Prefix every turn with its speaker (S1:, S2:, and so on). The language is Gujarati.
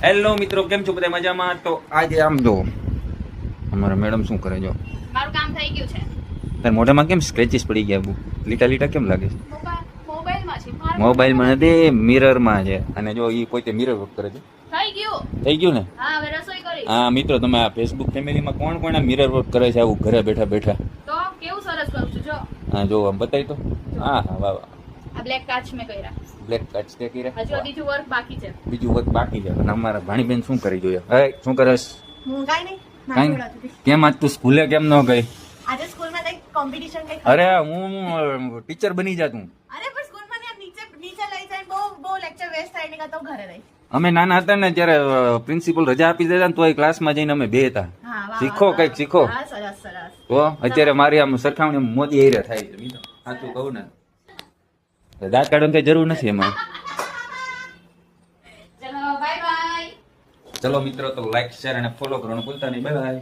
S1: હેલો મિત્રો, કેમ છો બધા? મજામાં? તો આજે આમ જો અમારા મેડમ શું કરે જો
S2: મારું કામ થઈ ગયું છે.
S1: તાર મોઢામાં કેમ સ્ક્રેચીસ પડી ગયા? લીટા લીટા કેમ લાગે છે?
S2: મોબાઈલમાં છે.
S1: મોબાઈલમાં નથી, મિરરમાં છે. અને જો એ પોતે મિરર વર્ક કરે છે.
S2: થઈ ગયું.
S1: થઈ ગયું ને?
S2: હા, હવે રસોઈ કરી.
S1: હા મિત્રો, તમે આ ફેસબુક ફેમિલીમાં કોણ કોણ આ મિરર વર્ક કરે છે આવું ઘરે બેઠા બેઠા?
S2: તો કેવું સરસ કરું છું જો.
S1: હા જો આમ બતાવી તો. હા હા વાહ વાહ.
S2: આ બ્લેક કાચ મેં કર્યા.
S1: બ્લેક કાચ તે કર્યા.
S2: હજુ બીજું વર્ક બાકી છે.
S1: બીજું વર્ક બાકી છે. અને અમારા ભાણીબેન શું કરી જોઈએ? હે શું કરસ?
S3: હું કાંઈ નહીં.
S1: કાંઈ કેમ આજ તું સ્કૂલે કેમ ન ગઈ?
S3: આજે સ્કૂલમાં કંઈક કોમ્પિટિશન કંઈક
S1: અરે હું ટીચર બની જા તું.
S3: અરે પણ સ્કૂલમાં ને નીચે લઈ જાય બહુ લેક્ચર વેસ્ટ થાય ને તો ઘરે રહી.
S1: અમે નાના હતા ને ત્યારે પ્રિન્સિપલ રજા આપી દેતા ને તોય ક્લાસમાં જઈને અમે બે હતા.
S3: હા વાહ.
S1: શીખો કંઈક શીખો.
S3: હા સરસ સરસ.
S1: તો અત્યારે મારી આમ સરખામણી મોદી એરિયા થાય છે મિત્રો. સાચું કહું ને, દાંત કાઢવાની કઈ જરૂર નથી એમાં.
S2: ચલો બાય બાય.
S1: ચલો મિત્રો, તો લાઈક શેર અને ફોલો કરવાનું ભૂલતા નહીં. Bye bye.